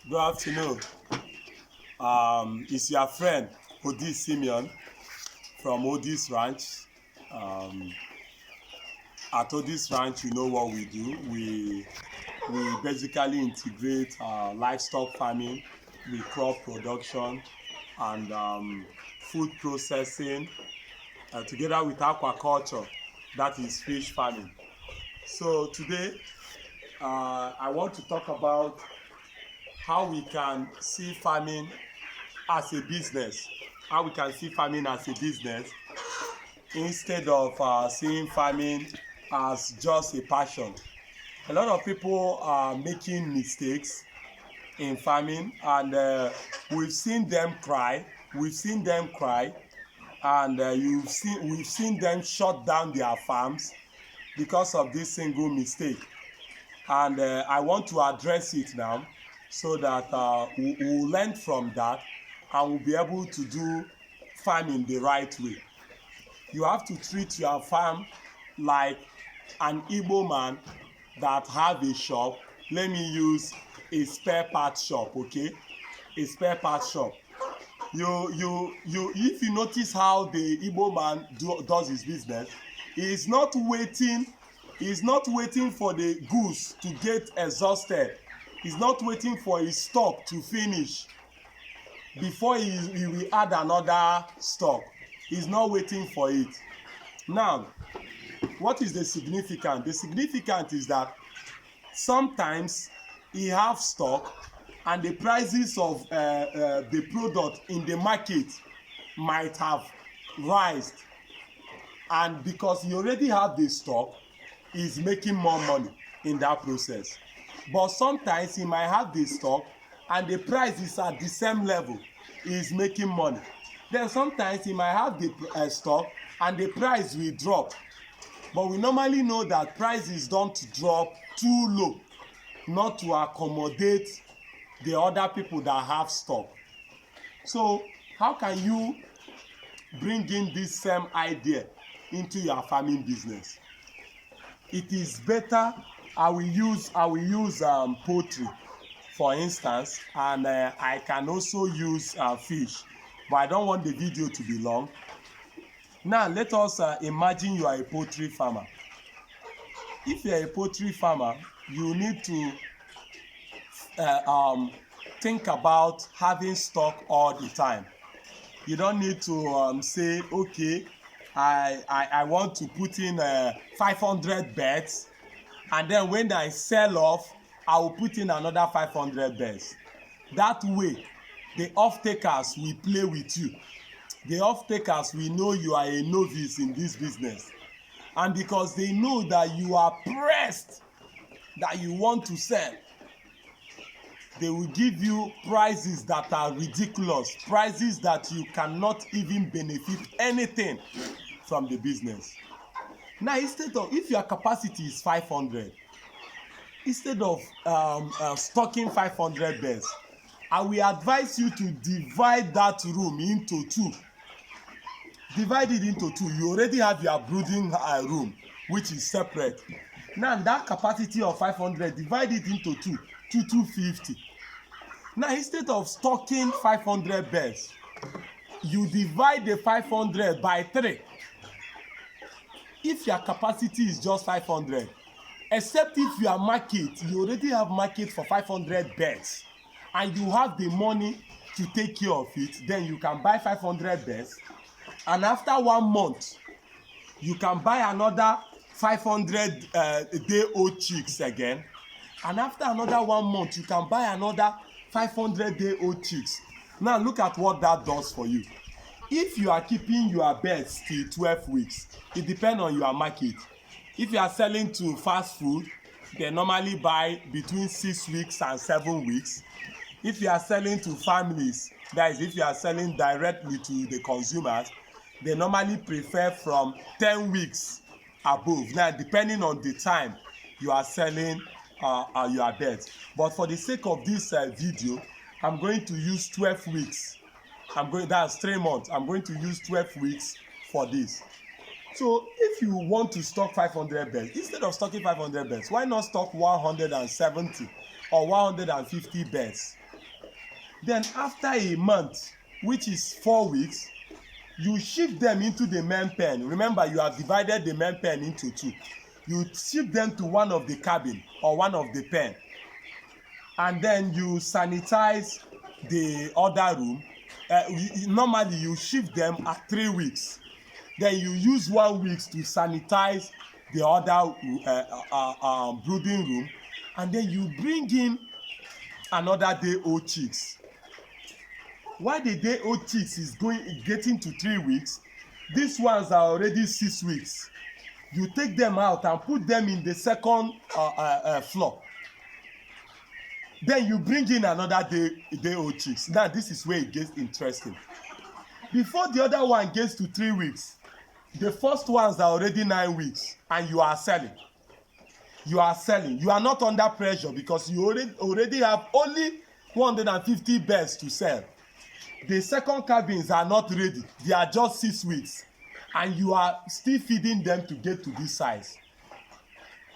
Good afternoon. It's your friend Odi Simeon from Odi's Ranch. Um, at Odi's Ranch, you know what we do. We basically integrate livestock farming with crop production and food processing together with aquaculture, that is fish farming. So today, I want to talk about how we can see farming as a business, how we can see farming as a business instead of seeing farming as just a passion. A lot of people are making mistakes in farming, and we've seen them cry. And we've seen them shut down their farms because of this single mistake. And I want to address it now so that we'll learn from that and we'll be able to do farming the right way. You have to treat your farm like an Igbo man that have a shop. Let me use a spare part shop, okay? A spare part shop. If you notice how the Igbo man does his business, he's not waiting for the goods to get exhausted. He's not waiting for his stock to finish before he will add another stock. He's not waiting for it. Now, what is the significance? The significance is that sometimes he have stock and the prices of the product in the market might have risen, and because he already have the stock, he's making more money in that process. But sometimes he might have the stock and the price is at the same level, he's making money. Then sometimes he might have the stock and the price will drop, but we normally know that prices don't drop too low not to accommodate the other people that have stock. So how can you bring in this same idea into your farming business? It is better. I will use poultry for instance, and I can also use fish, but I don't want the video to be long. Now let us imagine you are a poultry farmer. If you are a poultry farmer, you need to think about having stock all the time. You don't need to say, okay, I want to put in 500 beds, and then when I sell off, I will put in another 500 beds. That way, the off-takers will play with you. The off-takers will know you are a novice in this business. And because they know that you are pressed, that you want to sell, they will give you prices that are ridiculous, prices that you cannot even benefit anything from the business. Now, instead of, if your capacity is 500, instead of stocking 500 beds, I will advise you to divide that room into two. Divide it into two. You already have your brooding room, which is separate. Now, that capacity of 500, divide it into two, 250. Now, instead of stocking 500 beds, you divide the 500 by 3. If your capacity is just 500, except if your market, you already have market for 500 beds, and you have the money to take care of it, then you can buy 500 beds, and after 1 month, you can buy another 500 day-old chicks again, and after another 1 month, you can buy another 500 day-old chicks. Now look at what that does for you. If you are keeping your beds till 12 weeks, it depends on your market. If you are selling to fast food, they normally buy between 6 weeks and 7 weeks. If you are selling to families, that is, if you are selling directly to the consumers, they normally prefer from 10 weeks above. Now, depending on the time you are selling your beds. But for the sake of this video, I'm going to use 12 weeks. That's 3 months. I'm going to use 12 weeks for this. So if you want to stock 500 beds, instead of stocking 500 beds, why not stock 170 or 150 beds? Then after a month, which is 4 weeks, you shift them into the main pen. Remember, you have divided the main pen into two. You shift them to one of the cabin or one of the pen, and then you sanitize the other room. Normally you shift them at 3 weeks. Then you use 1 week to sanitize the other brooding room, and then you bring in another day old chicks. While the day old chicks is getting to 3 weeks, these ones are already 6 weeks. You take them out and put them in the second floor. Then you bring in another day old chicks. Now this is where it gets interesting. Before the other one gets to 3 weeks, the first ones are already 9 weeks, and you are selling. You are selling. You are not under pressure because you already have only 150 birds to sell. The second cabins are not ready. They are just 6 weeks, and you are still feeding them to get to this size.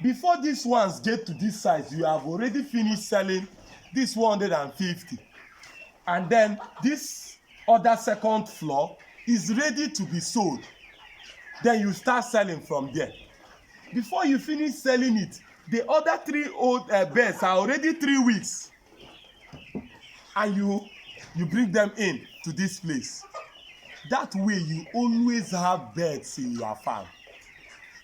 Before these ones get to this size, you have already finished selling this 150, and then this other second floor is ready to be sold. Then you start selling from there. Before you finish selling it, the other 3 old birds are already 3 weeks, and you bring them in to this place. That way you always have birds in your farm.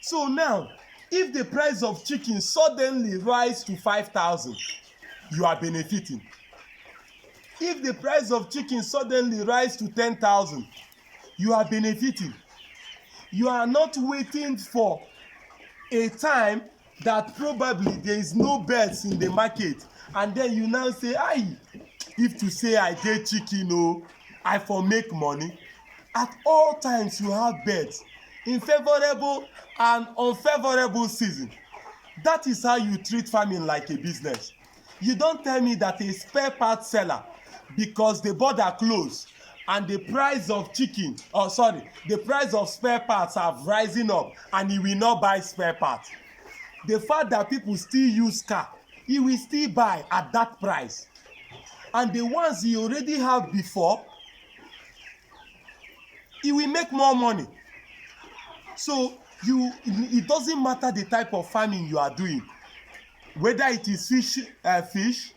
So now, if the price of chicken suddenly rise to 5,000, you are benefiting. If the price of chicken suddenly rise to 10,000, you are benefiting. You are not waiting for a time that probably there is no birds in the market, and then you now say, if to say I get chicken, I for make money. At all times you have birds in favorable and unfavorable season. That is how you treat farming like a business. You don't tell me that a spare part seller, because the border closed and the price of the price of spare parts have risen up, and he will not buy spare parts. The fact that people still use car, he will still buy at that price. And the ones he already have before, he will make more money. So it doesn't matter the type of farming you are doing, whether it is fish,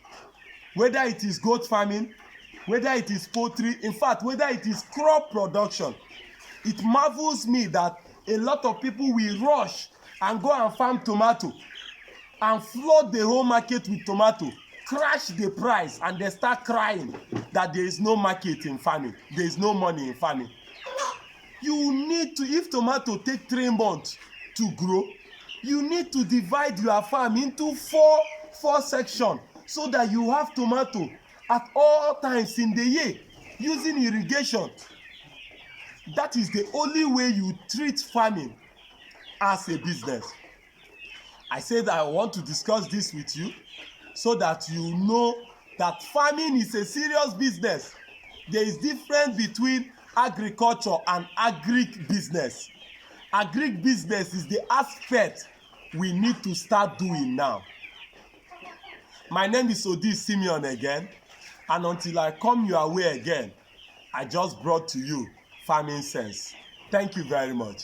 whether it is goat farming, whether it is poultry, in fact, whether it is crop production. It marvels me that a lot of people will rush and go and farm tomato and flood the whole market with tomato, crash the price, and they start crying that there is no market in farming, there is no money in farming. You need to, if tomato take 3 months to grow, you need to divide your farm into four sections so that you have tomato at all times in the year using irrigation. That is the only way you treat farming as a business. I said I want to discuss this with you so that you know that farming is a serious business. There is difference between agriculture and agric business. Agric business is the aspect we need to start doing now. My name is Odi Simeon again, and until I come your way again, I just brought to you Farming Sense. Thank you very much.